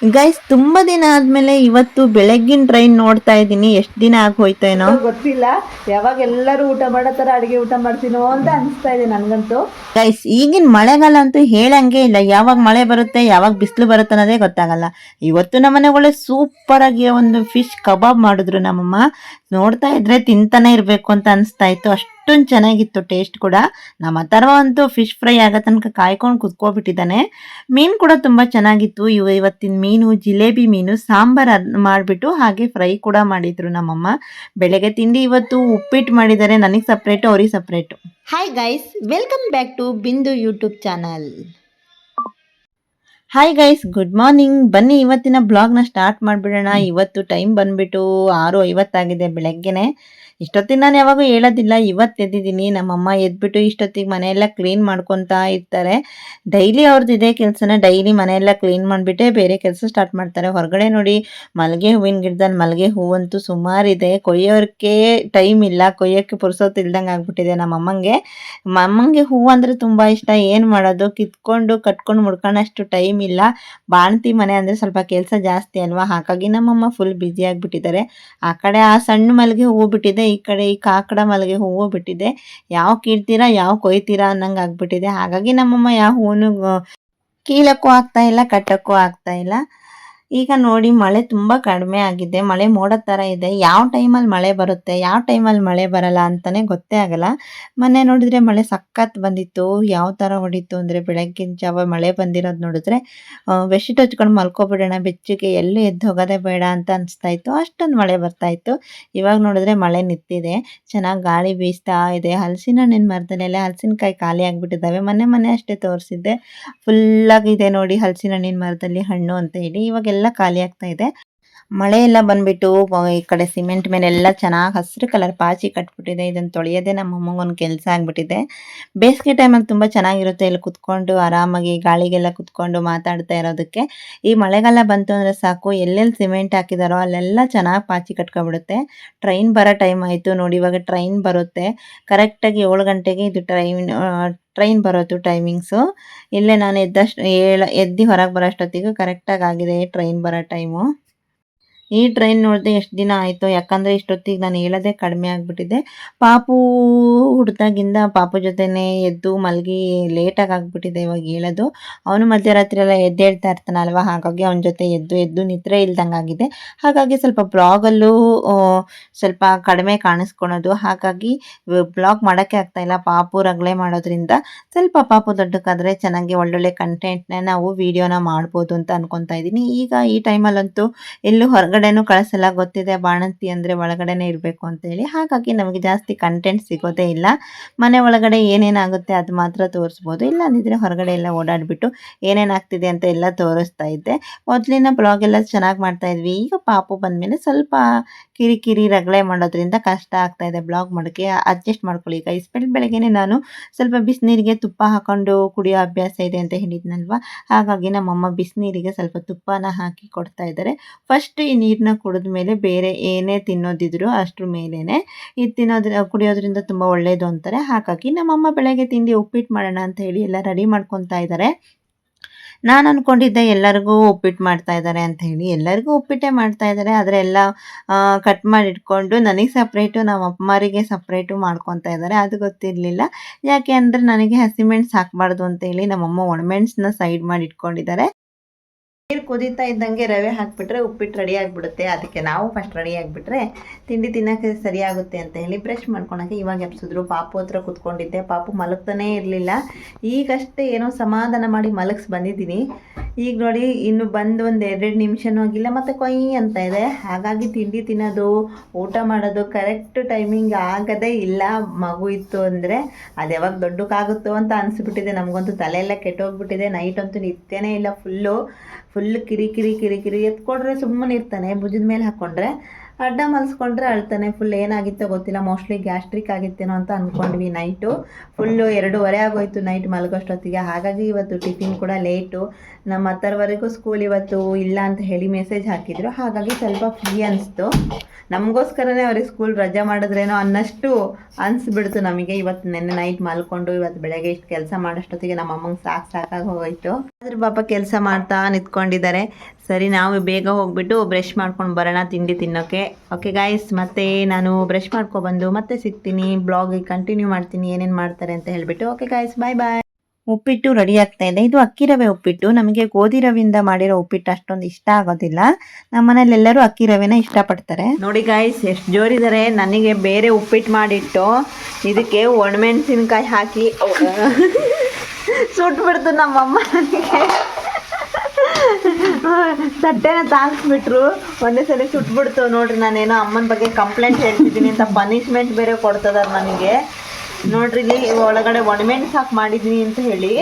Guys ತುಂಬಾ ದಿನ ಆದ್ಮೇಲೆ ಇವತ್ತು ಬೆಳಗ್ಗಿನ ಟ್ರೈನ್ ನೋಡ್ತಾ ಇದ್ದೀನಿ. ಎಷ್ಟು ದಿನ ಆಗೋಯ್ತೇನೋ ಗೊತ್ತಿಲ್ಲ. ಯಾವಾಗ ಎಲ್ಲರೂ ಊಟ ಮಾಡೋ ತರ ಅಡಿಗೆ ಊಟ ಮಾಡ್ತೀನೋ ಅಂತ ಅನಿಸ್ತಾ ಇದೆ ನನಗಂತೂ. ಗೈಸ್ ಈಗಿನ ಮಳೆಗಾಲ ಅಂತೂ ಹೇಳಂಗೆ ಇಲ್ಲ, ಯಾವಾಗ ಮಳೆ ಬರುತ್ತೆ ಯಾವಾಗ ಬಿಸಿಲು ಬರುತ್ತೆ ಅನ್ನೋದೇ ಗೊತ್ತಾಗಲ್ಲ. ಇವತ್ತು ನಮ್ಮನೆ ಒಳ್ಳೆ ಸೂಪರ್ ಆಗಿ ಒಂದು ಫಿಶ್ ಕಬಾಬ್ ಮಾಡಿದ್ರು ನಮ್ಮಮ್ಮ. ನೋಡ್ತಾ ಇದ್ರೆ ತಿಂತಾನೆ ಇರ್ಬೇಕು ಅಂತ ಅನಿಸ್ತಾ ಇತ್ತು, ಅಷ್ಟೊಂದು ಚೆನ್ನಾಗಿತ್ತು ಟೇಸ್ಟ್ ಕೂಡ. ನಮ್ಮ ಅಥರ್ವ ಅಂತೂ ಫಿಶ್ ಫ್ರೈ ಆಗೋ ತನಕ ಕಾಯ್ಕೊಂಡು ಕುತ್ಕೋಬಿಟ್ಟಿದ್ದಾನೆ. ಮೀನು ಕೂಡ ತುಂಬಾ ಚೆನ್ನಾಗಿತ್ತು. ಇವತ್ತಿನ ಮೀನು ಜಿಲೇಬಿ ಮೀನು ಸಾಂಬಾರ್ ಮಾಡಿಬಿಟ್ಟು ಹಾಗೆ ಫ್ರೈ ಕೂಡ ಮಾಡಿದ್ರು ನಮ್ಮಮ್ಮ. ಬೆಳಗ್ಗೆ ತಿಂಡಿ ಇವತ್ತು ಉಪ್ಪಿಟ್ಟು ಮಾಡಿದ್ದಾರೆ, ನನಗೆ ಸಪ್ರೇಟು ಅವ್ರಿಗೆ separate. Hi guys, welcome back to Bindu YouTube channel. Hi guys, good morning. ಬನ್ನಿ ಇವತ್ತಿನ ಬ್ಲಾಗ್ನ ಸ್ಟಾರ್ಟ್ ಮಾಡಿಬಿಡೋಣ. ಇವತ್ತು ಟೈಮ್ ಬಂದುಬಿಟ್ಟು 6:50 ಬೆಳಗ್ಗೆನೆ. ಇಷ್ಟೊತ್ತಿಗೆ ನಾನು ಯಾವಾಗೂ ಹೇಳೋದಿಲ್ಲ, ಇವತ್ತು ಎದ್ದಿದ್ದೀನಿ. ನಮ್ಮಮ್ಮ ಎದ್ಬಿಟ್ಟು ಇಷ್ಟೊತ್ತಿಗೆ ಮನೆಯೆಲ್ಲ ಕ್ಲೀನ್ ಮಾಡ್ಕೊತಾ ಇರ್ತಾರೆ. ಡೈಲಿ ಅವ್ರದ್ದು ಇದೇ ಕೆಲಸನ, ಡೈಲಿ ಮನೆಯೆಲ್ಲ ಕ್ಲೀನ್ ಮಾಡಿಬಿಟ್ಟೆ ಬೇರೆ ಕೆಲಸ ಸ್ಟಾರ್ಟ್ ಮಾಡ್ತಾರೆ. ಹೊರಗಡೆ ನೋಡಿ ಮಲ್ಲಿಗೆ ಹೂವಿನ ಗಿಡದಲ್ಲಿ ಮಲ್ಲಿಗೆ ಹೂವಂತೂ ಸುಮಾರಿದೆ. ಕೊಯ್ಯೋಕ್ಕೆ ಟೈಮ್ ಇಲ್ಲ, ಕೊಯ್ಯೋಕ್ಕೆ ಪುರ್ಸೊತ್ತು ಇಲ್ದಂಗೆ ಆಗ್ಬಿಟ್ಟಿದೆ ನಮ್ಮಮ್ಮಂಗೆ ಹೂವು ಅಂದರೆ ತುಂಬ ಇಷ್ಟ. ಏನು ಮಾಡೋದು, ಕಿತ್ಕೊಂಡು ಕಟ್ಕೊಂಡು ಮುಡ್ಕೊಳ್ಳೋಷ್ಟು ಟೈಮ್ ಇಲ್ಲ. ಬಾಣತಿ ಮನೆ ಅಂದರೆ ಸ್ವಲ್ಪ ಕೆಲಸ ಜಾಸ್ತಿ ಅಲ್ವಾ, ಹಾಗಾಗಿ ನಮ್ಮಮ್ಮ ಫುಲ್ ಬ್ಯುಸಿ ಆಗಿಬಿಟ್ಟಿದ್ದಾರೆ. ಆ ಕಡೆ ಆ ಸಣ್ಣ ಮಲ್ಲಿಗೆ ಹೂವು ಬಿಟ್ಟಿದೆ, ಈ ಕಡೆ ಈ ಕಾಕಡ ಮಲ್ಲಿಗೆ ಹೂವು ಬಿಟ್ಟಿದೆ. ಯಾವ ಕೀಳ್ತೀರಾ ಯಾವ ಕೊಯ್ತೀರಾ ಅನ್ನಂಗೆ ಆಗ್ಬಿಟ್ಟಿದೆ. ಹಾಗಾಗಿ ನಮ್ಮಮ್ಮ ಯಾವ ಹೂವನ್ನು ಕೀಳಕ್ಕೂ ಆಗ್ತಾ ಇಲ್ಲ, ಕಟ್ಟಕ್ಕೂ ಆಗ್ತಾ ಇಲ್ಲ. ಈಗ ನೋಡಿ ಮಳೆ ತುಂಬ ಕಡಿಮೆ ಆಗಿದೆ, ಮಳೆ ಮೋಡ ಥರ ಇದೆ. ಯಾವ ಟೈಮಲ್ಲಿ ಮಳೆ ಬರುತ್ತೆ ಯಾವ ಟೈಮಲ್ಲಿ ಮಳೆ ಬರಲ್ಲ ಅಂತಲೇ ಗೊತ್ತೇ ಆಗಲ್ಲ. ಮೊನ್ನೆ ನೋಡಿದ್ರೆ ಮಳೆ ಸಖತ್ ಬಂದಿತ್ತು. ಯಾವ ಥರ ಹೊಡಿತು ಅಂದರೆ ಬೆಳಗ್ಗಿನ ಜಾವ ಮಳೆ ಬಂದಿರೋದು ನೋಡಿದ್ರೆ ಬೆಡ್ಶೀಟ್ ಹಚ್ಕೊಂಡು ಮಲ್ಕೊಬಿಡೋಣ ಬೆಚ್ಚಗೆ, ಎಲ್ಲೂ ಎದ್ದು ಹೋಗೋದೇ ಬೇಡ ಅಂತ ಅನಿಸ್ತಾ ಇತ್ತು. ಅಷ್ಟೊಂದು ಮಳೆ ಬರ್ತಾ ಇತ್ತು. ಇವಾಗ ನೋಡಿದ್ರೆ ಮಳೆ ನಿಂತಿದೆ, ಚೆನ್ನಾಗಿ ಗಾಳಿ ಬೀಸ್ತಾ ಇದೆ. ಹಲಸಿನ ಹಣ್ಣಿನ ಮರದಲ್ಲೆಲ್ಲ ಹಲಸಿನಕಾಯಿ ಖಾಲಿ ಆಗಿಬಿಟ್ಟಿದ್ದಾವೆ. ಮೊನ್ನೆ ಅಷ್ಟೇ ತೋರಿಸಿದ್ದೆ, ಫುಲ್ಲಾಗಿದೆ ನೋಡಿ ಹಲಸಿನ ಹಣ್ಣಿನ ಮರದಲ್ಲಿ ಹಣ್ಣು ಅಂತ ಹೇಳಿ. ಇವಾಗೆಲ್ಲ ಖಾಲಿ ಆಗ್ತಾ ಇದೆ. ಮಳೆ ಎಲ್ಲ ಬಂದ್ಬಿಟ್ಟು ಈ ಕಡೆ ಸಿಮೆಂಟ್ ಮೇಲೆ ಎಲ್ಲ ಚೆನ್ನಾಗಿ ಹಸಿರು ಕಲರ್ ಪಾಚಿ ಕಟ್ಬಿಟ್ಟಿದೆ. ಇದನ್ನು ತೊಳೆಯೋದೇ ನಮ್ಮ ಅಮ್ಮಗೊಂದು ಕೆಲಸ ಆಗಿಬಿಟ್ಟಿದೆ. ಬೇಸಿಗೆ ಟೈಮಲ್ಲಿ ತುಂಬ ಚೆನ್ನಾಗಿರುತ್ತೆ ಇಲ್ಲಿ ಕುತ್ಕೊಂಡು ಆರಾಮಾಗಿ ಗಾಳಿಗೆಲ್ಲ ಕುತ್ಕೊಂಡು ಮಾತಾಡ್ತಾ ಇರೋದಕ್ಕೆ. ಈ ಮಳೆಗಾಲ ಬಂತು ಅಂದರೆ ಸಾಕು, ಎಲ್ಲೆಲ್ಲಿ ಸಿಮೆಂಟ್ ಹಾಕಿದಾರೋ ಅಲ್ಲೆಲ್ಲ ಚೆನ್ನಾಗಿ ಪಾಚಿ ಕಟ್ಕೊಬಿಡುತ್ತೆ. ಟ್ರೈನ್ ಬರೋ ಟೈಮ್ ಆಯಿತು ನೋಡಿ, ಇವಾಗ ಟ್ರೈನ್ ಬರುತ್ತೆ ಕರೆಕ್ಟಾಗಿ 7 ಗಂಟೆಗೆ. ಇದು ಟ್ರೈನ್ ಬರೋದು ಟೈಮಿಂಗ್ಸು. ಇಲ್ಲೇ ನಾನು ಎದ್ದು ಹೊರಗೆ ಬರೋ ಅಷ್ಟೊತ್ತಿಗೆ ಕರೆಕ್ಟಾಗಿ ಆಗಿದೆ ಟ್ರೈನ್ ಬರೋ ಟೈಮು. ಈ ಟ್ರೈನ್ ನೋಡಿದೆ ಎಷ್ಟು ದಿನ ಆಯಿತು, ಯಾಕಂದರೆ ಇಷ್ಟೊತ್ತಿಗೆ ನಾನು ಹೇಳೋದೇ ಕಡಿಮೆ ಆಗಿಬಿಟ್ಟಿದೆ. ಪಾಪು ಹುಡ್ದಾಗಿಂದ ಪಾಪು ಜೊತೆನೇ ಎದ್ದು ಮಲಗಿ ಲೇಟಾಗಿ ಆಗಿಬಿಟ್ಟಿದೆ ಇವಾಗ ಹೇಳೋದು. ಅವನು ಮಧ್ಯರಾತ್ರಿ ಎಲ್ಲ ಎದ್ದೇಳ್ತಾ ಇರ್ತಾನಲ್ವ, ಹಾಗಾಗಿ ಅವನ ಜೊತೆ ಎದ್ದು ನಿದ್ರೆ ಇಲ್ದಂಗೆ ಆಗಿದೆ. ಹಾಗಾಗಿ ಸ್ವಲ್ಪ ಬ್ಲಾಗಲ್ಲೂ ಸ್ವಲ್ಪ ಕಡಿಮೆ ಕಾಣಿಸ್ಕೊಳೋದು, ಹಾಗಾಗಿ ಬ್ಲಾಗ್ ಮಾಡೋಕ್ಕೆ ಆಗ್ತಾಯಿಲ್ಲ. ಪಾಪು ರಗಳೆ ಮಾಡೋದ್ರಿಂದ ಸ್ವಲ್ಪ ಪಾಪು ದೊಡ್ಡಕ್ಕಾದರೆ ಚೆನ್ನಾಗಿ ಒಳ್ಳೊಳ್ಳೆ ಕಂಟೆಂಟ್ನ ನಾವು ವೀಡಿಯೋನ ಮಾಡ್ಬೋದು ಅಂತ ಅನ್ಕೊತಾ ಇದ್ದೀನಿ. ಈಗ ಈ ಟೈಮಲ್ಲಂತೂ ಎಲ್ಲೂ ಹೊರಗಡೆನೂ ಕಳಿಸಲ್ಲ, ಗೊತ್ತಿದೆ ಬಾಣಂತಿ ಅಂದರೆ ಒಳಗಡೆನೇ ಇರಬೇಕು ಅಂತೇಳಿ. ಹಾಗಾಗಿ ನಮಗೆ ಜಾಸ್ತಿ ಕಂಟೆಂಟ್ ಸಿಗೋದೇ ಇಲ್ಲ. ಮನೆ ಒಳಗಡೆ ಏನೇನಾಗುತ್ತೆ ಅದು ಮಾತ್ರ ತೋರಿಸ್ಬೋದು, ಇಲ್ಲ ಅಂದಿದ್ರೆ ಹೊರಗಡೆ ಎಲ್ಲ ಓಡಾಡಿಬಿಟ್ಟು ಏನೇನಾಗ್ತಿದೆ ಅಂತ ಎಲ್ಲ ತೋರಿಸ್ತಾ ಇದ್ದೆ. ಮೊದಲಿನ ಬ್ಲಾಗ್ ಎಲ್ಲ ಚೆನ್ನಾಗಿ ಮಾಡ್ತಾಯಿದ್ವಿ. ಈಗ ಪಾಪು ಬಂದಮೇಲೆ ಸ್ವಲ್ಪ ಕಿರಿಕಿರಿ ರಗಳೆ ಮಾಡೋದ್ರಿಂದ ಕಷ್ಟ ಆಗ್ತಾಯಿದೆ ಬ್ಲಾಗ್ ಮಾಡೋಕ್ಕೆ. ಅಡ್ಜಸ್ಟ್ ಮಾಡ್ಕೊಳ್ಳಿ ಈಗ. ಬೆಳಗ್ಗೆನೇ ನಾನು ಸ್ವಲ್ಪ ಬಿಸಿನೀರಿಗೆ ತುಪ್ಪ ಹಾಕ್ಕೊಂಡು ಕುಡಿಯೋ ಅಭ್ಯಾಸ ಇದೆ ಅಂತ ಹೇಳಿದ್ನಲ್ವ, ಹಾಗಾಗಿ ನಮ್ಮಮ್ಮ ಬಿಸಿನೀರಿಗೆ ಸ್ವಲ್ಪ ತುಪ್ಪನ ಹಾಕಿ ಕೊಡ್ತಾ ಇದ್ದಾರೆ. ಫಸ್ಟ್ ಈ ನೀರನ್ನ ಕುಡಿದ ಮೇಲೆ ಬೇರೆ ಏನೇ ತಿನ್ನೋದಿದ್ರು ಅಷ್ಟ್ರ ಮೇಲೇ ಇದು ಕುಡಿಯೋದ್ರಿಂದ ತುಂಬ ಒಳ್ಳೆಯದು ಅಂತಾರೆ. ಹಾಗಾಗಿ ನಮ್ಮಮ್ಮ ಬೆಳಗ್ಗೆ ತಿಂಡಿ ಉಪ್ಪಿಟ್ಟು ಮಾಡೋಣ ಅಂತ ಹೇಳಿ ಎಲ್ಲ ರೆಡಿ ಮಾಡ್ಕೊತಾ ಇದ್ದಾರೆ. ನಾನು ಅಂದ್ಕೊಂಡಿದ್ದೆ ಎಲ್ಲರಿಗೂ ಉಪ್ಪಿಟ್ಟು ಮಾಡ್ತಾ ಇದ್ದಾರೆ ಅಂತ ಹೇಳಿ. ಎಲ್ಲರಿಗೂ ಉಪ್ಪಿಟ್ಟೇ ಮಾಡ್ತಾ ಇದ್ದಾರೆ, ಆದರೆ ಎಲ್ಲ ಕಟ್ ಮಾಡಿ ಇಟ್ಕೊಂಡು ನನಗೆ ಸಪ್ರೇಟು ನಮ್ಮ ಅಮ್ಮರಿಗೆ ಸಪ್ರೇಟು ಮಾಡ್ಕೊತಾ ಇದ್ದಾರೆ. ಅದು ಗೊತ್ತಿರಲಿಲ್ಲ. ಯಾಕೆ ಅಂದರೆ ನನಗೆ ಹಸಿಮೆಣಸು ಹಾಕಬಾರ್ದು ಅಂತೇಳಿ ನಮ್ಮಮ್ಮ ಒಣಮೆಣಸನ್ನ ಸೈಡ್ ಮಾಡಿ ಇಟ್ಕೊಂಡಿದ್ದಾರೆ. ನೀರು ಕುದೀತಾ ಇದ್ದಂಗೆ ರವೆ ಹಾಕಿಬಿಟ್ರೆ ಉಪ್ಪಿಟ್ಟು ರೆಡಿ ಆಗಿಬಿಡುತ್ತೆ. ಅದಕ್ಕೆ ನಾವು ಫಸ್ಟ್ ರೆಡಿ ಆಗಿಬಿಟ್ರೆ ತಿಂಡಿ ತಿನ್ನೋಕ್ಕೆ ಸರಿಯಾಗುತ್ತೆ ಅಂತ ಹೇಳಿ ಬ್ರಷ್ ಮಾಡ್ಕೊಳಕ್ಕೆ ಇವಾಗ ಎಬ್ಸಿದ್ರು. ಪಾಪು ಹತ್ರ ಕುತ್ಕೊಂಡಿದ್ದೆ, ಪಾಪು ಮಲಗ್ತಾನೇ ಇರಲಿಲ್ಲ. ಈಗಷ್ಟೇ ಏನೋ ಸಮಾಧಾನ ಮಾಡಿ ಮಲಗಿಸಿ ಬಂದಿದ್ದೀನಿ. ಈಗ ನೋಡಿ ಇನ್ನು ಬಂದು ಒಂದು 2 ನಿಮಿಷನೂ ಆಗಿಲ್ಲ, ಮತ್ತು ಕೊಯ್ ಅಂತ ಇದೆ. ಹಾಗಾಗಿ ತಿಂಡಿ ತಿನ್ನೋದು ಊಟ ಮಾಡೋದು ಕರೆಕ್ಟ್ ಟೈಮಿಂಗ್ ಆಗೋದೇ ಇಲ್ಲ. ಮಗು ಇತ್ತು ಅಂದರೆ ಅದು ಯಾವಾಗ ದೊಡ್ಡಕ್ಕಾಗುತ್ತೋ ಅಂತ ಅನಿಸ್ಬಿಟ್ಟಿದೆ. ನಮಗಂತೂ ತಲೆಯೆಲ್ಲ ಕೆಟ್ಟೋಗ್ಬಿಟ್ಟಿದೆ. ನೈಟ್ ಅಂತೂ ನಿತ್ಯನೇ ಇಲ್ಲ, ಫುಲ್ ಕಿರಿಕಿರಿ. ಎತ್ಕೊಂಡ್ರೆ ಸುಮ್ಮನೆ ಇರ್ತಾನೆ, ಭುಜದ ಮೇಲೆ ಹಾಕ್ಕೊಂಡ್ರೆ ಅಡ್ಡ ಮಲ್ಸ್ಕೊಂಡ್ರೆ ಅಳ್ತಾನೆ. ಫುಲ್ ಏನಾಗಿತ್ತೋ ಗೊತ್ತಿಲ್ಲ, ಮೋಸ್ಟ್ಲಿ ಗ್ಯಾಸ್ಟ್ರಿಕ್ ಆಗಿತ್ತೇನೋ ಅಂತ ಅಂದ್ಕೊಂಡ್ವಿ. ನೈಟು ಫುಲ್ಲು 2:30 ಆಗೋಯ್ತು ನೈಟ್ ಮಲಗೋಷ್ಟೊತ್ತಿಗೆ. ಹಾಗಾಗಿ ಇವತ್ತು ಟಿಫಿನ್ ಕೂಡ ಲೇಟು. ನಮ್ಮ 10ವರೆಗೂ ಸ್ಕೂಲ್ ಇವತ್ತು ಇಲ್ಲ ಅಂತ ಹೇಳಿ ಮೆಸೇಜ್ ಹಾಕಿದ್ರು. ಹಾಗಾಗಿ ಸ್ವಲ್ಪ ಫ್ರೀ ಅನಿಸ್ತು. ನಮಗೋಸ್ಕರನೇ ಅವ್ರಿಗೆ ಸ್ಕೂಲ್ ರಜೆ ಮಾಡಿದ್ರೇನೋ ಅನ್ನಷ್ಟು ಅನಿಸ್ಬಿಡ್ತು ನಮಗೆ. ಇವತ್ತು ನೆನ್ನೆ ನೈಟ್ ಮಲ್ಕೊಂಡು ಇವತ್ತು ಬೆಳಗ್ಗೆ ಇಷ್ಟು ಕೆಲಸ ಮಾಡೋಷ್ಟೊತ್ತಿಗೆ ನಮ್ಮ ಅಮ್ಮಂಗೆ ಸಾಕಾಗಿ ಹೋಗೋಯ್ತು. ಅದ್ರ ಪಾಪ ಕೆಲಸ ಮಾಡ್ತಾ ನಿಂತ್ಕೊಂಡಿದ್ದಾರೆ. ಸರಿ, ನಾವು ಬೇಗ ಹೋಗ್ಬಿಟ್ಟು ಬ್ರಷ್ ಮಾಡ್ಕೊಂಡು ಬರೋಣ ತಿಂಡಿ ತಿನ್ನೋಕ್ಕೆ. ಓಕೆ ಗಾಯ್ಸ್, ಮತ್ತೆ ನಾನು ಬ್ರಷ್ ಮಾಡ್ಕೊಬಂದು ಮತ್ತೆ ಸಿಗ್ತೀನಿ, ಬ್ಲಾಗಿಗೆ ಕಂಟಿನ್ಯೂ ಮಾಡ್ತೀನಿ ಏನೇನು ಮಾಡ್ತಾರೆ ಅಂತ ಹೇಳಿಬಿಟ್ಟು. ಓಕೆ ಗಾಯ್ಸ್, ಬಾಯ್ ಬಾಯ್. ಉಪ್ಪಿಟ್ಟು ರೆಡಿ ಆಗ್ತಾ ಇದೆ. ಇದು ಅಕ್ಕಿ ರವೆ ಉಪ್ಪಿಟ್ಟು. ನಮಗೆ ಗೋಧಿ ರವೆಯಿಂದ ಮಾಡಿರೋ ಉಪ್ಪಿಟ್ಟು ಅಷ್ಟೊಂದು ಇಷ್ಟ ಆಗೋದಿಲ್ಲ. ನಮ್ಮ ಮನೇಲಿ ಎಲ್ಲರೂ ಅಕ್ಕಿ ರವೆನ ಇಷ್ಟಪಡ್ತಾರೆ. ನೋಡಿ ಗಾಯ್ಸ್, ಎಷ್ಟು ಜೋರಿದ್ದಾರೆ. ನನಗೆ ಬೇರೆ ಉಪ್ಪಿಟ್ಟು ಮಾಡಿಟ್ಟು ಇದಕ್ಕೆ ಒಣಮೆಣಸಿನ್ಕಾಯಿ ಹಾಕಿ ಸುಟ್ಬಿಡ್ತು ನಮ್ಮಮ್ಮ. ನನಗೆ ತಟ್ಟೆನ ತಾಗಿಸ್ಬಿಟ್ರು, ಒಂದೇ ಸಲ ಸುಟ್ಬಿಡ್ತು. ನೋಡ್ರಿ, ನಾನೇನೋ ಅಮ್ಮನ ಬಗ್ಗೆ ಕಂಪ್ಲೇಂಟ್ ಹೇಳ್ತಿದ್ದೀನಿ ಅಂತ ಪನಿಷ್ಮೆಂಟ್ ಬೇರೆ ಕೊಡ್ತದಾರ ನನಗೆ. ನೋಡ್ರಿ, ಇಲ್ಲಿ ಒಳಗಡೆ ಒಣಮೆಣಸು ಹಾಕಿ ಮಾಡಿದ್ದೀನಿ ಅಂತ ಹೇಳಿ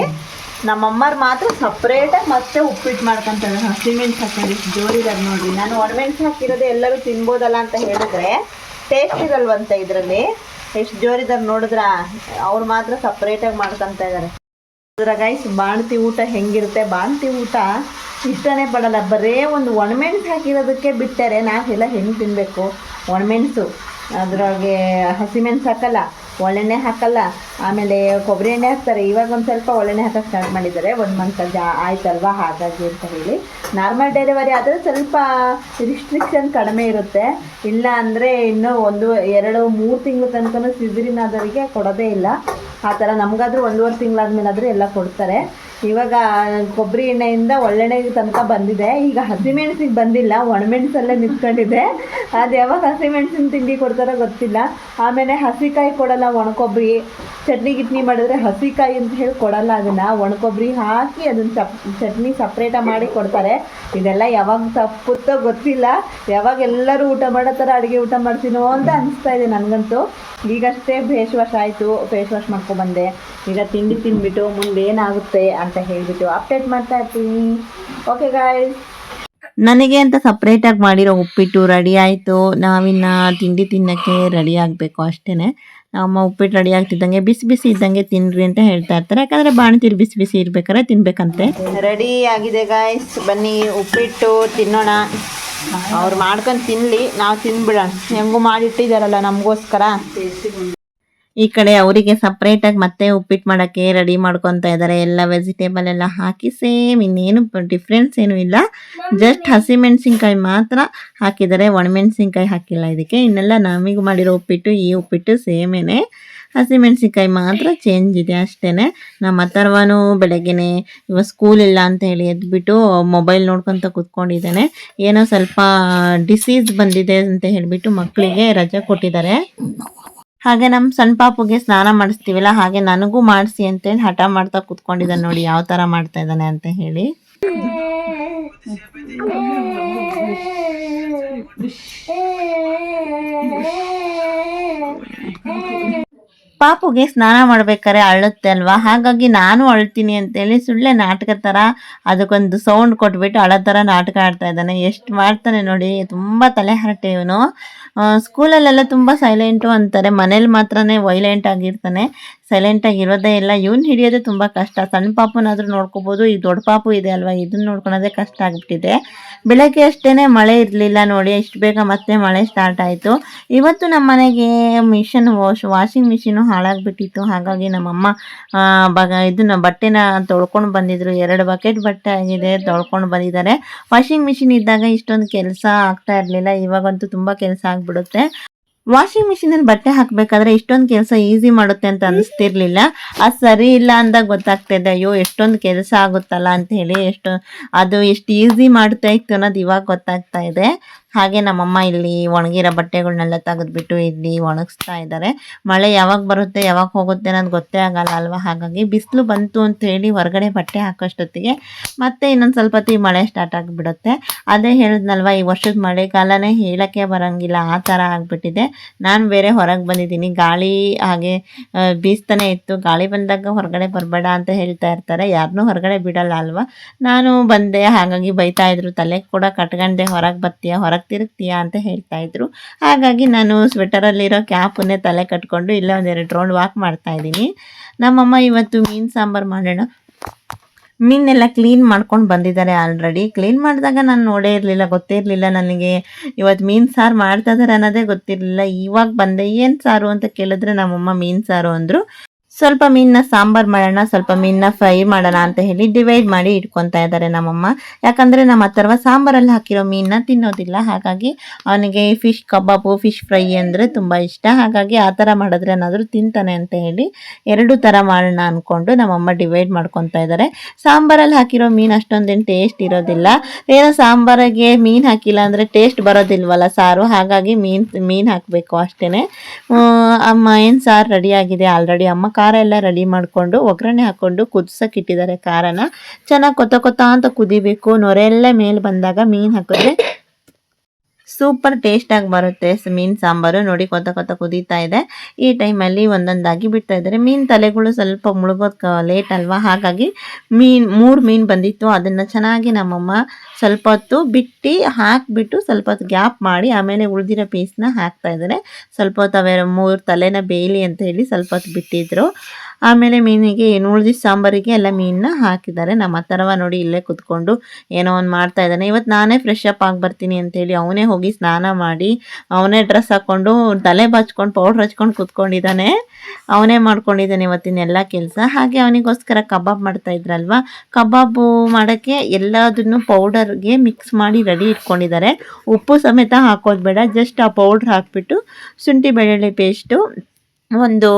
ನಮ್ಮಮ್ಮರು ಮಾತ್ರ ಸಪ್ರೇಟಾಗಿ ಮತ್ತೆ ಉಪ್ಪಿಟ್ಟು ಮಾಡ್ಕೊಂತಾರೆ. ಹಸಿಮೆಣಸು ಹಾಕೊಂಡು ಇಷ್ಟು ಜೋರಿದ್ದಾರೆ ನೋಡ್ರಿ. ನಾನು ಒಣಮೆಣಸು ಹಾಕಿರೋದೇ ಎಲ್ಲರೂ ತಿನ್ಬೋದಲ್ಲ ಅಂತ ಹೇಳಿದ್ರೆ ಟೇಸ್ಟ್ ಇರಲ್ವಂತ ಇದರಲ್ಲಿ. ಎಷ್ಟು ಜೋರಿದ್ದಾರೆ ನೋಡಿದ್ರ, ಅವ್ರು ಮಾತ್ರ ಸಪ್ರೇಟಾಗಿ ಮಾಡ್ಕೊತಾ ಇದ್ದಾರೆ. ಗೈಸ್, ಬಾಣತಿ ಊಟ ಹೆಂಗಿರುತ್ತೆ? ಬಾಣತಿ ಊಟ ಇಷ್ಟನೇ ಪಡಲ್ಲ. ಬರೇ ಒಂದು ಒಣಮೆಣಸು ಹಾಕಿರೋದಕ್ಕೆ ಬಿಟ್ಟಾರೆ. ನಾವೆಲ್ಲ ಹೆಂಗೆ ತಿನ್ನಬೇಕು? ಒಣಮೆಣಸು, ಅದ್ರೊಳಗೆ ಹಸಿಮೆಣಸು ಹಾಕಲ್ಲ, ಒಳ್ಳೆಣ್ಣೆ ಹಾಕಲ್ಲ, ಆಮೇಲೆ ಕೊಬ್ಬರಿ ಎಣ್ಣೆ ಹಾಕ್ತಾರೆ. ಇವಾಗ ಒಂದು ಸ್ವಲ್ಪ ಒಳ್ಳೆಣ್ಣೆ ಹಾಕೋಕ್ಕೆ ಸ್ಟಾರ್ಟ್ ಮಾಡಿದ್ದಾರೆ, 1 ಮಂತ್ ಆಯ್ತಲ್ವಾ, ಹಾಗಾಗಿ ಅಂತ ಹೇಳಿ. ನಾರ್ಮಲ್ ಡೆಲಿವರಿ ಆದರೆ ಸ್ವಲ್ಪ ರಿಸ್ಟ್ರಿಕ್ಷನ್ ಕಡಿಮೆ ಇರುತ್ತೆ. ಇಲ್ಲ ಅಂದರೆ ಇನ್ನೂ 1, 2, 3 ತಿಂಗಳು ತನಕ ಸಿಸರಿನ್ ಆದವರಿಗೆ ಕೊಡೋದೇ ಇಲ್ಲ. ಆ ಥರ ನಮಗಾದ್ರೂ 1.5 ತಿಂಗಳಾದ್ಮೇಲಾದರೂ ಎಲ್ಲ ಕೊಡ್ತಾರೆ. ಇವಾಗ ಕೊಬ್ಬರಿ ಎಣ್ಣೆಯಿಂದ ಒಳ್ಳೆಣ್ಣೆ ತನಕ ಬಂದಿದೆ. ಈಗ ಹಸಿಮೆಣಸಿಗೆ ಬಂದಿಲ್ಲ, ಒಣಮೆಣಸಲ್ಲೇ ನಿಂತ್ಕೊಂಡಿದೆ. ಅದು ಯಾವಾಗ ಹಸಿಮೆಣಸಿನ ತಿಂಡಿ ಕೊಡ್ತಾರೋ ಗೊತ್ತಿಲ್ಲ. ಆಮೇಲೆ ಹಸಿಕಾಯಿ ಕೊಡಲ್ಲ, ಒಣಕೊಬ್ಬರಿ. ಚಟ್ನಿ ಗಿಟ್ನಿ ಮಾಡಿದ್ರೆ ಹಸಿಕಾಯಿ ಅಂತ ಹೇಳಿ ಕೊಡಲ್ಲ, ಅದನ್ನು ಒಣಕೊಬ್ಬರಿ ಹಾಕಿ ಅದನ್ನು ಚಟ್ನಿ ಸಪ್ರೇಟಾಗಿ ಮಾಡಿ ಕೊಡ್ತಾರೆ. ಇದೆಲ್ಲ ಯಾವಾಗ ತಪ್ಪುತ್ತೋ ಗೊತ್ತಿಲ್ಲ. ಯಾವಾಗ ಎಲ್ಲರೂ ಊಟ ಮಾಡೋ ಥರ ಅಡುಗೆ ಊಟ ಮಾಡ್ತೀನೋ ಅಂತ ಅನಿಸ್ತಾ ಇದೆ ನನಗಂತೂ. ಈಗಷ್ಟೇ ಫೇಸ್ ವಾಶ್ ಆಯಿತು, ಫೇಸ್ ವಾಶ್ ಮಾಡ್ಕೊಬಂದೆ. ಈಗ ತಿಂಡಿ ತಿಂದ್ಬಿಟ್ಟು ಮುಂದೆ ಏನಾಗುತ್ತೆ ಅಂತ ಹೇಳಿಬಿಟ್ಟು ಅಪ್ಡೇಟ್ ಮಾಡ್ತಾ ಇರ್ತೀನಿ. ಓಕೆ ಗಾಯ್ಸ್, ನನಗೆ ಅಂತ ಸಪ್ರೇಟಾಗಿ ಮಾಡಿರೋ ಉಪ್ಪಿಟ್ಟು ರೆಡಿ ಆಯಿತು. ನಾವಿನ್ನ ತಿಂಡಿ ತಿನ್ನೋಕ್ಕೆ ರೆಡಿ ಆಗಬೇಕು ಅಷ್ಟೇ. ನಮ್ಮ ಉಪ್ಪಿಟ್ಟು ರೆಡಿ ಆಗ್ತಿದ್ದಂಗೆ ಬಿಸಿ ಬಿಸಿ ಇದ್ದಂಗೆ ತಿನ್ನಿರಿ ಅಂತ ಹೇಳ್ತಾ ಇರ್ತಾರೆ. ಯಾಕಂದರೆ ಬಾಣತಿರು ಬಿಸಿ ಬಿಸಿ ಇರ್ಬೇಕಾದ್ರೆ ತಿನ್ಬೇಕಂತೆ. ರೆಡಿ ಆಗಿದೆ ಗಾಯ್ಸ್, ಬನ್ನಿ ಉಪ್ಪಿಟ್ಟು ತಿನ್ನೋಣ. ಅವ್ರು ಮಾಡ್ಕೊಂಡು ತಿನ್ನಲಿ, ನಾವು ತಿಂದ್ಬಿಡೋಣ. ಹೆಂಗೂ ಮಾಡಿಟ್ಟಿದ್ದಾರಲ್ಲ ನಮಗೋಸ್ಕರ. ಈ ಕಡೆ ಅವರಿಗೆ ಸಪ್ರೇಟಾಗಿ ಮತ್ತೆ ಉಪ್ಪಿಟ್ಟು ಮಾಡೋಕ್ಕೆ ರೆಡಿ ಮಾಡ್ಕೊತಾ ಇದ್ದಾರೆ. ಎಲ್ಲ ವೆಜಿಟೇಬಲ್ ಎಲ್ಲ ಹಾಕಿ ಸೇಮ್, ಇನ್ನೇನು ಡಿಫ್ರೆನ್ಸ್ ಏನೂ ಇಲ್ಲ. ಜಸ್ಟ್ ಹಸಿಮೆಣಸಿನ್ಕಾಯಿ ಮಾತ್ರ ಹಾಕಿದ್ದಾರೆ, ಒಣಮೆಣಸಿನ್ಕಾಯಿ ಹಾಕಿಲ್ಲ ಇದಕ್ಕೆ. ಇನ್ನೆಲ್ಲ ನಮಗೆ ಮಾಡಿರೋ ಉಪ್ಪಿಟ್ಟು ಈ ಉಪ್ಪಿಟ್ಟು ಸೇಮೇನೆ, ಹಸಿಮೆಣಸಿನ್ಕಾಯಿ ಮಾತ್ರ ಚೇಂಜ್ ಇದೆ ಅಷ್ಟೇ. ನಮ್ಮ ಅಥರ್ವನು ಬೆಳಗ್ಗೆನೆ ಇವಾಗ ಸ್ಕೂಲ್ ಇಲ್ಲ ಅಂತ ಹೇಳಿ ಎದ್ಬಿಟ್ಟು ಮೊಬೈಲ್ ನೋಡ್ಕೊತ ಕೂತ್ಕೊಂಡಿದ್ದಾನೆ. ಏನೋ ಸ್ವಲ್ಪ ಡಿಸೀಸ್ ಬಂದಿದೆ ಅಂತ ಹೇಳಿಬಿಟ್ಟು ಮಕ್ಕಳಿಗೆ ರಜೆ ಕೊಟ್ಟಿದ್ದಾರೆ. ಹಾಗೆ ನಮ್ಮ ಸಣ್ಣ ಪಾಪುಗೆ ಸ್ನಾನ ಮಾಡಿಸ್ತೀವಲ್ಲ, ಹಾಗೆ ನನಗೂ ಮಾಡಿಸಿ ಅಂತೇಳಿ ಹಠ ಮಾಡ್ತಾ ಕೂತ್ಕೊಂಡಿದ್ದಾನೆ. ನೋಡಿ ಯಾವ ಥರ ಮಾಡ್ತಾ ಇದ್ದಾನೆ ಅಂತ ಹೇಳಿ. ಪಾಪುಗೆ ಸ್ನಾನ ಮಾಡ್ಬೇಕಾದ್ರೆ ಅಳುತ್ತೆ ಅಲ್ವಾ, ಹಾಗಾಗಿ ನಾನು ಅಳ್ತೀನಿ ಅಂತೇಳಿ ಸುಳ್ಳೆ ನಾಟಕ ಥರ ಅದಕ್ಕೊಂದು ಸೌಂಡ್ ಕೊಟ್ಬಿಟ್ಟು ಅಳೋ ಥರ ನಾಟಕ ಆಡ್ತಾ ಇದ್ದಾನೆ. ಎಷ್ಟು ಮಾಡ್ತಾನೆ ನೋಡಿ, ತುಂಬ ತಲೆ ಹರಟೆ ಇವನು. ಸ್ಕೂಲಲ್ಲೆಲ್ಲ ತುಂಬ ಸೈಲೆಂಟು ಅಂತಾರೆ, ಮನೇಲಿ ಮಾತ್ರನೇ ವೈಲೆಂಟ್ ಆಗಿರ್ತಾನೆ. ಸೈಲೆಂಟಾಗಿ ಇರೋದೇ ಇಲ್ಲ. ಇವ್ನು ಹಿಡಿಯೋದೇ ತುಂಬ ಕಷ್ಟ. ಸಣ್ಣ ಪಾಪುನಾದರೂ ನೋಡ್ಕೋಬೋದು, ಈ ದೊಡ್ಡ ಪಾಪು ಇದೆ ಅಲ್ವಾ, ಇದನ್ನ ನೋಡ್ಕೊಳೋದೇ ಕಷ್ಟ ಆಗಿಬಿಟ್ಟಿದೆ. ಬೆಳಗ್ಗೆ ಅಷ್ಟೇ ಮಳೆ ಇರಲಿಲ್ಲ ನೋಡಿ, ಇಷ್ಟು ಬೇಗ ಮತ್ತೆ ಮಳೆ ಸ್ಟಾರ್ಟ್ ಆಯಿತು. ಇವತ್ತು ನಮ್ಮ ಮನೆಗೆ ವಾಷಿಂಗ್ ಮಿಷಿನು ಹಾಳಾಗಿಬಿಟ್ಟಿತ್ತು. ಹಾಗಾಗಿ ನಮ್ಮಮ್ಮ ಇದನ್ನು ಬಟ್ಟೆನ ತೊಳ್ಕೊಂಡು ಬಂದಿದ್ರು. 2 ಬಕೆಟ್ ಬಟ್ಟೆ ಆಗಿದೆ, ತೊಳ್ಕೊಂಡು ಬಂದಿದ್ದಾರೆ. ವಾಷಿಂಗ್ ಮಿಷಿನ್ ಇದ್ದಾಗ ಇಷ್ಟೊಂದು ಕೆಲಸ ಆಗ್ತಾ ಇರಲಿಲ್ಲ, ಇವಾಗಂತೂ ತುಂಬ ಕೆಲಸ ಆಗಿಬಿಡುತ್ತೆ. ವಾಷಿಂಗ್ ಮಿಷಿನಲ್ಲಿ ಬಟ್ಟೆ ಹಾಕಬೇಕಾದ್ರೆ ಇಷ್ಟೊಂದು ಕೆಲಸ ಈಸಿ ಮಾಡುತ್ತೆ ಅಂತ ಅನಿಸ್ತಿರ್ಲಿಲ್ಲ. ಅದು ಸರಿ ಇಲ್ಲ ಅಂದಾಗ ಗೊತ್ತಾಗ್ತಾ ಇದೆ, ಅಯ್ಯೋ ಎಷ್ಟೊಂದು ಕೆಲಸ ಆಗುತ್ತಲ್ಲ ಅಂತ ಹೇಳಿ. ಅದು ಎಷ್ಟು ಈಸಿ ಮಾಡ್ತಾ ಇತ್ತು ಅನ್ನೋದು ಇವಾಗ ಗೊತ್ತಾಗ್ತಾ ಇದೆ. ಹಾಗೆ ನಮ್ಮಮ್ಮ ಇಲ್ಲಿ ಒಣಗಿರೋ ಬಟ್ಟೆಗಳನ್ನೆಲ್ಲ ತೆಗೆದ್ಬಿಟ್ಟು ಇಲ್ಲಿ ಒಣಗಿಸ್ತಾ ಇದ್ದಾರೆ. ಮಳೆ ಯಾವಾಗ ಬರುತ್ತೆ ಯಾವಾಗ ಹೋಗುತ್ತೆ ಅನ್ನೋದು ಗೊತ್ತೇ ಆಗಲ್ಲ ಅಲ್ವಾ. ಹಾಗಾಗಿ ಬಿಸಿಲು ಬಂತು ಅಂತ ಹೇಳಿ ಹೊರಗಡೆ ಬಟ್ಟೆ ಹಾಕೋಷ್ಟೊತ್ತಿಗೆ ಮತ್ತೆ ಇನ್ನೊಂದು ಸ್ವಲ್ಪ ಹೊತ್ತಿಗೆ ಮಳೆ ಸ್ಟಾರ್ಟ್ ಆಗಿಬಿಡುತ್ತೆ. ಅದೇ ಹೇಳಿದ್ನಲ್ವ, ಈ ವರ್ಷದ ಮಳೆಗಾಲನೇ ಹೇಳೋಕ್ಕೆ ಬರೋಂಗಿಲ್ಲ, ಆ ಥರ ಆಗಿಬಿಟ್ಟಿದೆ. ನಾನು ಬೇರೆ ಹೊರಗೆ ಬಂದಿದ್ದೀನಿ, ಗಾಳಿ ಹಾಗೆ ಬೀಸ್ತಾನೆ ಇತ್ತು. ಗಾಳಿ ಬಂದಾಗ ಹೊರಗಡೆ ಬರಬೇಡ ಅಂತ ಹೇಳ್ತಾ ಇರ್ತಾರೆ, ಯಾರನ್ನೂ ಹೊರಗಡೆ ಬಿಡಲ್ಲ ಅಲ್ವಾ. ನಾನು ಬಂದೆ, ಹಾಗಾಗಿ ಬೈತಾ ಇದ್ರು, ತಲೆ ಕೂಡ ಕಟ್ಕೊಂಡೆ, ಹೊರಗೆ ಬರ್ತೀಯ, ಹೊರಗೆ ತಿರುಗ್ತೀಯಾ ಅಂತ ಹೇಳ್ತಾ ಇದ್ರು. ಹಾಗಾಗಿ ನಾನು ಸ್ವೆಟರಲ್ಲಿರೋ ಕ್ಯಾಪನ್ನೇ ತಲೆ ಕಟ್ಕೊಂಡು ಇಲ್ಲೇ 1-2 ರೌಂಡ್ ವಾಕ್ ಮಾಡ್ತಾ ಇದ್ದೀನಿ. ನಮ್ಮಮ್ಮ ಇವತ್ತು ಮೀನು ಸಾಂಬಾರು ಮಾಡೋಣ, ಮೀನೆಲ್ಲ ಕ್ಲೀನ್ ಮಾಡ್ಕೊಂಡು ಬಂದಿದ್ದಾರೆ ಆಲ್ರೆಡಿ. ಕ್ಲೀನ್ ಮಾಡಿದಾಗ ನಾನು ನೋಡೇ ಇರಲಿಲ್ಲ, ಗೊತ್ತೇ ಇರಲಿಲ್ಲ ನನಗೆ ಇವತ್ತು ಮೀನು ಸಾರು ಮಾಡ್ತಾ ಇದ್ದಾರೆ ಅನ್ನೋದೇ ಗೊತ್ತಿರಲಿಲ್ಲ. ಇವಾಗ ಬಂದೆ, ಏನು ಸಾರು ಅಂತ ಕೇಳಿದ್ರೆ ನಮ್ಮಮ್ಮ ಮೀನು ಸಾರು ಅಂದರು. ಸ್ವಲ್ಪ ಮೀನನ್ನ ಸಾಂಬಾರ್ ಮಾಡೋಣ, ಸ್ವಲ್ಪ ಮೀನನ್ನ ಫ್ರೈ ಮಾಡೋಣ ಅಂತ ಹೇಳಿ ಡಿವೈಡ್ ಮಾಡಿ ಇಟ್ಕೊತಾ ಇದ್ದಾರೆ ನಮ್ಮಮ್ಮ. ಯಾಕಂದ್ರೆ ನಮ್ಮ ಅಥರ್ವ ಸಾಂಬಾರಲ್ಲಿ ಹಾಕಿರೋ ಮೀನನ್ನ ತಿನ್ನೋದಿಲ್ಲ, ಹಾಗಾಗಿ ಅವನಿಗೆ ಫಿಶ್ ಕಬಾಬು ಫಿಶ್ ಫ್ರೈ ಅಂದರೆ ತುಂಬ ಇಷ್ಟ. ಹಾಗಾಗಿ ಆ ಥರ ಮಾಡಿದ್ರೆ ಏನಾದರೂ ತಿಂತಾನೆ ಅಂತ ಹೇಳಿ 2 ಥರ ಮಾಡೋಣ ಅಂದ್ಕೊಂಡು ನಮ್ಮಮ್ಮ ಡಿವೈಡ್ ಮಾಡ್ಕೊತಾ ಇದ್ದಾರೆ. ಸಾಂಬಾರಲ್ಲಿ ಹಾಕಿರೋ ಮೀನು ಅಷ್ಟೊಂದೇನು ಟೇಸ್ಟ್ ಇರೋದಿಲ್ಲ, ಏನೋ ಸಾಂಬಾರಿಗೆ ಮೀನು ಹಾಕಿಲ್ಲ ಅಂದರೆ ಟೇಸ್ಟ್ ಬರೋದಿಲ್ವಲ್ಲ ಸಾರು, ಹಾಗಾಗಿ ಮೀನು ಹಾಕಬೇಕು ಅಷ್ಟೇ. ಅಮ್ಮ ಏನು ಸಾರು ರೆಡಿ ಆಗಿದೆ ಆಲ್ರೆಡಿ. ಅಮ್ಮ ಖಾರ ಎಲ್ಲ ರೆಡಿ ಮಾಡಿಕೊಂಡು ಒಗ್ಗರಣೆ ಹಾಕ್ಕೊಂಡು ಕುದಿಸೋಕೆ ಇಟ್ಟಿದ್ದಾರೆ. ಖಾರನ ಚೆನ್ನಾಗಿ ಕೊತ್ತ ಅಂತ ಕುದಿಬೇಕು. ನೊರೆಲ್ಲ ಮೇಲೆ ಬಂದಾಗ ಮೀನು ಹಾಕಿದ್ರೆ ಸೂಪರ್ ಟೇಸ್ಟಾಗಿ ಬರುತ್ತೆ ಮೀನು ಸಾಂಬಾರು. ನೋಡಿ ಕೊತ್ತ ಕುದೀತಾ ಇದೆ. ಈ ಟೈಮಲ್ಲಿ ಒಂದೊಂದಾಗಿ ಬಿಡ್ತಾ ಇದ್ದಾರೆ. ಮೀನು ತಲೆಗಳು ಸ್ವಲ್ಪ ಮುಳುಗೋದು ಲೇಟ್ ಅಲ್ವಾ, ಹಾಗಾಗಿ 3 ಮೀನು ಬಂದಿತ್ತು. ಅದನ್ನು ಚೆನ್ನಾಗಿ ನಮ್ಮಮ್ಮ ಸ್ವಲ್ಪ ಹೊತ್ತು ಬಿಟ್ಟು ಹಾಕಿಬಿಟ್ಟು ಸ್ವಲ್ಪ ಹೊತ್ತು ಗ್ಯಾಪ್ ಮಾಡಿ ಆಮೇಲೆ ಉಳಿದಿರೋ ಪೀಸ್ನ ಹಾಕ್ತಾ ಇದ್ದಾರೆ. ಸ್ವಲ್ಪ ಹೊತ್ತು ಅವೇ 3 ತಲೆನ ಬೇಯಲಿ ಅಂತ ಹೇಳಿ ಸ್ವಲ್ಪ ಹೊತ್ತು ಬಿಟ್ಟಿದ್ರು. ಆಮೇಲೆ ಮೀನಿಗೆ ಉಳಿದಿದ್ದ ಸಾಂಬಾರಿಗೆ ಎಲ್ಲ ಮೀನನ್ನ ಹಾಕಿದ್ದಾರೆ. ನಮ್ಮ ಅಥರ್ವ ನೋಡಿ ಇಲ್ಲೇ ಕುತ್ಕೊಂಡು ಏನೋ ಒಂದು ಮಾಡ್ತಾ ಇದ್ದಾನೆ. ಇವತ್ತು ನಾನೇ ಫ್ರೆಶ್ ಅಪ್ ಆಗಿ ಬರ್ತೀನಿ ಅಂತೇಳಿ ಅವನೇ ಹೋಗಿ ಸ್ನಾನ ಮಾಡಿ ಅವನೇ ಡ್ರೆಸ್ ಹಾಕ್ಕೊಂಡು ತಲೆ ಬಾಚ್ಕೊಂಡು ಪೌಡ್ರ್ ಹಚ್ಕೊಂಡು ಕುತ್ಕೊಂಡಿದ್ದಾನೆ. ಅವನೇ ಮಾಡ್ಕೊಂಡಿದ್ದಾನೆ ಇವತ್ತಿನ ಎಲ್ಲ ಕೆಲಸ. ಹಾಗೆ ಅವನಿಗೋಸ್ಕರ ಕಬಾಬ್ ಮಾಡ್ತಾ ಇದ್ರಲ್ವ, ಕಬಾಬು ಮಾಡೋಕ್ಕೆ ಎಲ್ಲದನ್ನು ಪೌಡರ್ಗೆ ಮಿಕ್ಸ್ ಮಾಡಿ ರೆಡಿ ಇಟ್ಕೊಂಡಿದ್ದಾರೆ. ಉಪ್ಪು ಸಮೇತ ಹಾಕೋದು ಬೇಡ, ಜಸ್ಟ್ ಆ ಪೌಡ್ರ್ ಹಾಕಿಬಿಟ್ಟು ಶುಂಠಿ ಬೆಳ್ಳುಳ್ಳಿ ಪೇಸ್ಟು ಒಂದು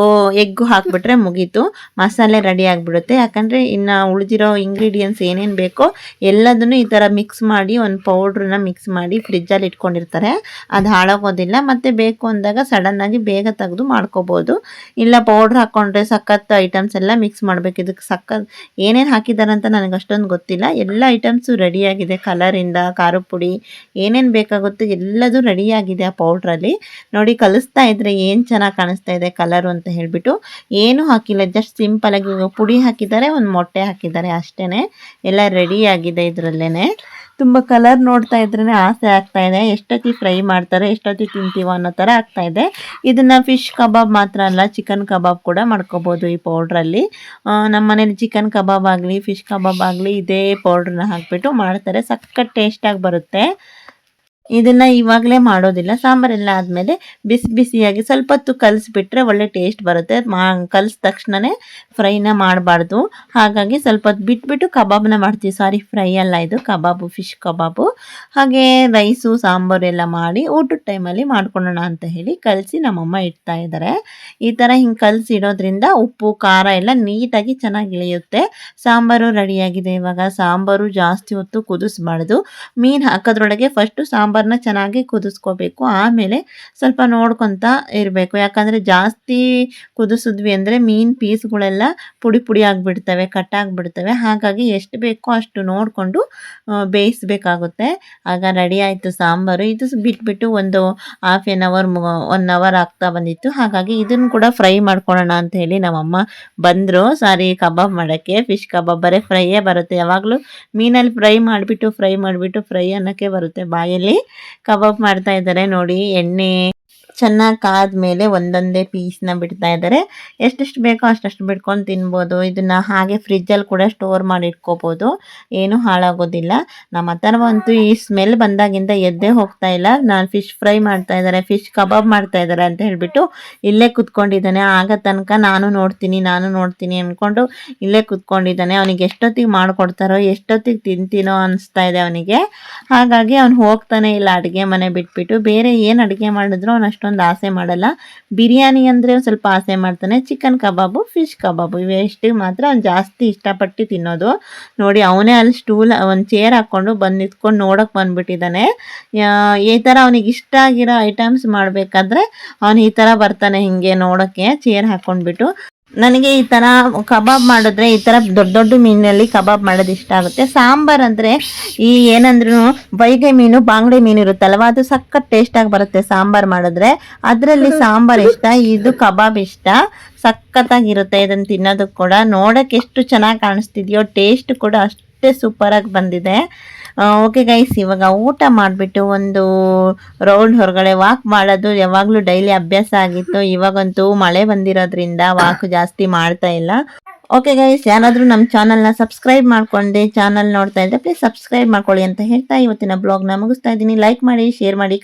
ಎಗ್ಗು ಹಾಕಿಬಿಟ್ರೆ ಮುಗೀತು, ಮಸಾಲೆ ರೆಡಿ ಆಗಿಬಿಡುತ್ತೆ. ಯಾಕಂದರೆ ಇನ್ನು ಉಳಿದಿರೋ ಇಂಗ್ರೀಡಿಯೆಂಟ್ಸ್ ಏನೇನು ಬೇಕೋ ಎಲ್ಲದನ್ನು ಈ ಥರ ಮಿಕ್ಸ್ ಮಾಡಿ ಒಂದು ಪೌಡ್ರನ್ನ ಮಿಕ್ಸ್ ಮಾಡಿ ಫ್ರಿಜ್ಜಲ್ಲಿ ಇಟ್ಕೊಂಡಿರ್ತಾರೆ. ಅದು ಹಾಳಾಗೋದಿಲ್ಲ, ಮತ್ತು ಬೇಕು ಅಂದಾಗ ಸಡನ್ನಾಗಿ ಬೇಗ ತೆಗೆದು ಮಾಡ್ಕೋಬೋದು. ಇಲ್ಲ ಪೌಡ್ರ್ ಹಾಕ್ಕೊಂಡ್ರೆ ಸಖತ್ ಐಟಮ್ಸ್ ಎಲ್ಲ ಮಿಕ್ಸ್ ಮಾಡಬೇಕು. ಇದಕ್ಕೆ ಸಖತ್ ಏನೇನು ಹಾಕಿದ್ದಾರೆ ಅಂತ ನನಗೆ ಅಷ್ಟೊಂದು ಗೊತ್ತಿಲ್ಲ. ಎಲ್ಲ ಐಟಮ್ಸು ರೆಡಿಯಾಗಿದೆ, ಕಲರಿಂದ ಖಾರದ ಪುಡಿ ಏನೇನು ಬೇಕಾಗುತ್ತೋ ಎಲ್ಲದೂ ರೆಡಿಯಾಗಿದೆ ಆ ಪೌಡ್ರಲ್ಲಿ. ನೋಡಿ ಕಲಿಸ್ತಾ ಇದ್ದರೆ ಏನು ಚೆನ್ನಾಗಿ ಕಾಣಿಸ್ತಾ ಇದೆ ಕಲರು ಅಂತ ಹೇಳಿಬಿಟ್ಟು. ಏನೂ ಹಾಕಿಲ್ಲ, ಜಸ್ಟ್ ಸಿಂಪಲಾಗಿ ಪುಡಿ ಹಾಕಿದ್ದಾರೆ, ಒಂದು ಮೊಟ್ಟೆ ಹಾಕಿದ್ದಾರೆ ಅಷ್ಟೇ. ಎಲ್ಲ ರೆಡಿ ಆಗಿದೆ ಇದರಲ್ಲೇ. ತುಂಬ ಕಲರ್ ನೋಡ್ತಾ ಇದ್ರೇ ಆಸೆ ಆಗ್ತಾ ಇದೆ. ಎಷ್ಟೊತ್ತಿ ಫ್ರೈ ಮಾಡ್ತಾರೆ, ಎಷ್ಟೊತ್ತಿ ತಿಂತೀವೋ ಅನ್ನೋ ಥರ ಆಗ್ತಾ ಇದೆ. ಇದನ್ನು ಫಿಶ್ ಕಬಾಬ್ ಮಾತ್ರ ಅಲ್ಲ, ಚಿಕನ್ ಕಬಾಬ್ ಕೂಡ ಮಾಡ್ಕೋಬೋದು ಈ ಪೌಡ್ರಲ್ಲಿ. ನಮ್ಮ ಮನೇಲಿ ಚಿಕನ್ ಕಬಾಬ್ ಆಗಲಿ ಫಿಶ್ ಕಬಾಬ್ ಆಗಲಿ ಇದೇ ಪೌಡ್ರನ್ನ ಹಾಕಿಬಿಟ್ಟು ಮಾಡ್ತಾರೆ. ಸಖತ್ ಟೇಸ್ಟಾಗಿ ಬರುತ್ತೆ. ಇದನ್ನು ಇವಾಗಲೇ ಮಾಡೋದಿಲ್ಲ, ಸಾಂಬಾರೆಲ್ಲ ಆದಮೇಲೆ ಬಿಸಿಯಾಗಿ ಸ್ವಲ್ಪ ಹೊತ್ತು ಕಲಿಸ್ಬಿಟ್ರೆ ಒಳ್ಳೆ ಟೇಸ್ಟ್ ಬರುತ್ತೆ. ಕಲಿಸಿದ ತಕ್ಷಣವೇ ಫ್ರೈನ ಮಾಡಬಾರ್ದು, ಹಾಗಾಗಿ ಸ್ವಲ್ಪ ಹೊತ್ತು ಬಿಟ್ಬಿಟ್ಟು ಕಬಾಬ್ನ ಮಾಡ್ತೀವಿ. ಸಾರಿ, ಫ್ರೈ ಅಲ್ಲ ಇದು, ಕಬಾಬು ಫಿಶ್ ಕಬಾಬು. ಹಾಗೆ ರೈಸು ಸಾಂಬಾರು ಎಲ್ಲ ಮಾಡಿ ಊಟದ ಟೈಮಲ್ಲಿ ಮಾಡ್ಕೊಳ್ಳೋಣ ಅಂತ ಹೇಳಿ ಕಲಸಿ ನಮ್ಮಮ್ಮ ಇಡ್ತಾ ಇದ್ದಾರೆ. ಈ ಥರ ಹಿಂಗೆ ಕಲಸಿ ಇಡೋದ್ರಿಂದ ಉಪ್ಪು ಖಾರ ಎಲ್ಲ ನೀಟಾಗಿ ಚೆನ್ನಾಗಿ ಇಳಿಯುತ್ತೆ. ಸಾಂಬಾರು ರೆಡಿಯಾಗಿದೆ. ಇವಾಗ ಸಾಂಬಾರು ಜಾಸ್ತಿ ಹೊತ್ತು ಕುದಿಸ್ಬಾರ್ದು, ಮೀನು ಹಾಕೋದ್ರೊಳಗೆ ಫಸ್ಟು ಸಾಂಬಾರನ್ನ ಚೆನ್ನಾಗಿ ಕುದಿಸ್ಕೋಬೇಕು, ಆಮೇಲೆ ಸ್ವಲ್ಪ ನೋಡ್ಕೊತ ಇರಬೇಕು. ಯಾಕಂದರೆ ಜಾಸ್ತಿ ಕುದಿಸಿದ್ವಿ ಅಂದರೆ ಮೀನು ಪೀಸ್ಗಳೆಲ್ಲ ಪುಡಿ ಆಗಿಬಿಡ್ತವೆ, ಕಟ್ಟಾಗಿಬಿಡ್ತವೆ. ಹಾಗಾಗಿ ಎಷ್ಟು ಬೇಕೋ ಅಷ್ಟು ನೋಡಿಕೊಂಡು ಬೇಯಿಸಬೇಕಾಗುತ್ತೆ. ಆಗ ರೆಡಿ ಆಯಿತು ಸಾಂಬಾರು. ಇದು ಬಿಟ್ಬಿಟ್ಟು ಒಂದು ಹಾಫ್ ಆನ್ ಅವರ್ 1 ಅವರ್ ಆಗ್ತಾ ಬಂದಿತ್ತು. ಹಾಗಾಗಿ ಇದನ್ನು ಕೂಡ ಫ್ರೈ ಮಾಡ್ಕೊಳ್ಳೋಣ ಅಂತ ಹೇಳಿ ನಮ್ಮಮ್ಮ ಬಂದರು. ಸಾರಿ, ಕಬಾಬ್ ಮಾಡೋಕ್ಕೆ. ಫಿಶ್ ಕಬಾಬ್ ಬರೀ ಫ್ರೈಯೇ ಬರುತ್ತೆ, ಯಾವಾಗಲೂ ಮೀನಲ್ಲಿ ಫ್ರೈ ಮಾಡಿಬಿಟ್ಟು ಫ್ರೈ ಅನ್ನೋಕ್ಕೆ ಬರುತ್ತೆ ಬಾಯಲ್ಲಿ. ಕಬಾಬ್ ಮಾಡ್ತಾ ಇದ್ದಾರೆ ನೋಡಿ. ಎಣ್ಣೆ ಚೆನ್ನಾಗಿ ಕಾದ್ಮೇಲೆ ಒಂದೊಂದೇ ಪೀಸ್ನ ಬಿಡ್ತಾ ಇದ್ದಾರೆ. ಎಷ್ಟೆಷ್ಟು ಬೇಕೋ ಅಷ್ಟಷ್ಟು ಬಿಡ್ಕೊಂಡು ತಿನ್ಬೋದು. ಇದನ್ನು ಹಾಗೆ ಫ್ರಿಜ್ಜಲ್ಲಿ ಕೂಡ ಸ್ಟೋರ್ ಮಾಡಿ ಇಟ್ಕೋಬೋದು, ಏನೂ ಹಾಳಾಗೋದಿಲ್ಲ. ನಮ್ಮ ಅಥರ್ವ ಅಂತೂ ಈ ಸ್ಮೆಲ್ ಬಂದಾಗಿಂದ ಎದ್ದೇ ಹೋಗ್ತಾ ಇಲ್ಲ. ನಾನು ಫಿಶ್ ಫ್ರೈ ಮಾಡ್ತಾ ಇದ್ದಾರೆ, ಫಿಶ್ ಕಬಾಬ್ ಮಾಡ್ತಾ ಇದ್ದಾರೆ ಅಂತ ಹೇಳಿಬಿಟ್ಟು ಇಲ್ಲೇ ಕುತ್ಕೊಂಡಿದ್ದಾನೆ. ಆಗ ತನಕ ನಾನು ನೋಡ್ತೀನಿ ಅಂದ್ಕೊಂಡು ಇಲ್ಲೇ ಕುತ್ಕೊಂಡಿದ್ದಾನೆ. ಅವನಿಗೆ ಎಷ್ಟೊತ್ತಿಗೆ ಮಾಡಿಕೊಡ್ತಾರೋ ಎಷ್ಟೊತ್ತಿಗೆ ತಿಂತೀನೋ ಅನಿಸ್ತಾ ಇದೆ ಅವನಿಗೆ. ಹಾಗಾಗಿ ಅವ್ನು ಹೋಗ್ತಾನೆ ಇಲ್ಲ ಅಡುಗೆ ಮನೆ ಬಿಟ್ಬಿಟ್ಟು. ಬೇರೆ ಏನು ಅಡುಗೆ ಮಾಡಿದ್ರು ಅವನು ಅಷ್ಟೊಂದು ಆಸೆ ಮಾಡಲ್ಲ. ಬಿರಿಯಾನಿ ಅಂದರೆ ಸ್ವಲ್ಪ ಆಸೆ ಮಾಡ್ತಾನೆ. ಚಿಕನ್ ಕಬಾಬು ಫಿಶ್ ಕಬಾಬು ಇವೆಷ್ಟು ಮಾತ್ರ ಅವ್ನು ಜಾಸ್ತಿ ಇಷ್ಟಪಟ್ಟು ತಿನ್ನೋದು. ನೋಡಿ ಅವನೇ ಅಲ್ಲಿ ಒಂದು ಚೇರ್ ಹಾಕ್ಕೊಂಡು ಬಂದು ನಿಂತ್ಕೊಂಡು ನೋಡೋಕೆ ಬಂದುಬಿಟ್ಟಿದ್ದಾನೆ. ಈ ಥರ ಅವನಿಗೆ ಇಷ್ಟ ಆಗಿರೋ ಐಟಮ್ಸ್ ಮಾಡಬೇಕಾದ್ರೆ ಅವನು ಈ ಥರ ಬರ್ತಾನೆ ಹಿಂಗೆ ನೋಡೋಕ್ಕೆ, ಚೇರ್ ಹಾಕ್ಕೊಂಡ್ಬಿಟ್ಟು. ನನಗೆ ಈ ಥರ ಕಬಾಬ್ ಮಾಡಿದ್ರೆ ಈ ಥರ ದೊಡ್ಡ ಮೀನಲ್ಲಿ ಕಬಾಬ್ ಮಾಡೋದು ಇಷ್ಟ ಆಗುತ್ತೆ. ಸಾಂಬಾರು ಅಂದರೆ ಏನಂದ್ರೂ ಬೈಗೆ ಮೀನು ಬಾಂಗ್ಡೆ ಮೀನು ಇರುತ್ತಲ್ವ, ಅದು ಸಖತ್ ಟೇಸ್ಟಾಗಿ ಬರುತ್ತೆ ಸಾಂಬಾರು ಮಾಡಿದ್ರೆ. ಅದರಲ್ಲಿ ಸಾಂಬಾರು ಇಷ್ಟ, ಇದು ಕಬಾಬ್ ಇಷ್ಟ. ಸಖತ್ತಾಗಿರುತ್ತೆ ಇದನ್ನು ತಿನ್ನೋದಕ್ಕೆ ಕೂಡ. ನೋಡೋಕ್ಕೆ ಎಷ್ಟು ಚೆನ್ನಾಗಿ ಕಾಣಿಸ್ತಿದೆಯೋ, ಟೇಸ್ಟ್ ಕೂಡ ಅಷ್ಟೇ ಸೂಪರಾಗಿ ಬಂದಿದೆ. ಓಕೆ ಗೈಸ್, ಇವಾಗ ಊಟ ಮಾಡಿಬಿಟ್ಟು ಒಂದು ರೌಂಡ್ ಹೊರಗಡೆ ವಾಕ್ ಮಾಡೋದು ಯಾವಾಗಲೂ ಡೈಲಿ ಅಭ್ಯಾಸ ಆಗಿತ್ತು. ಇವಾಗಂತೂ ಮಳೆ ಬಂದಿರೋದ್ರಿಂದ ವಾಕ್ ಜಾಸ್ತಿ ಮಾಡ್ತಾ ಇಲ್ಲ. ಓಕೆ ಗೈಸ್, ಯಾರಾದರೂ ನಮ್ಮ ಚಾನಲ್ನ ಸಬ್ಸ್ಕ್ರೈಬ್ ಮಾಡ್ಕೊಂಡೆ ಚಾನಲ್ ನೋಡ್ತಾ ಇದ್ದರೆ ಪ್ಲೀಸ್ ಸಬ್ಸ್ಕ್ರೈಬ್ ಮಾಡ್ಕೊಳ್ಳಿ ಅಂತ ಹೇಳ್ತಾ ಇವತ್ತಿನ ಬ್ಲಾಗ್ನ ಮುಗಿಸ್ತಾ ಇದ್ದೀನಿ. ಲೈಕ್ ಮಾಡಿ, ಶೇರ್ ಮಾಡಿ.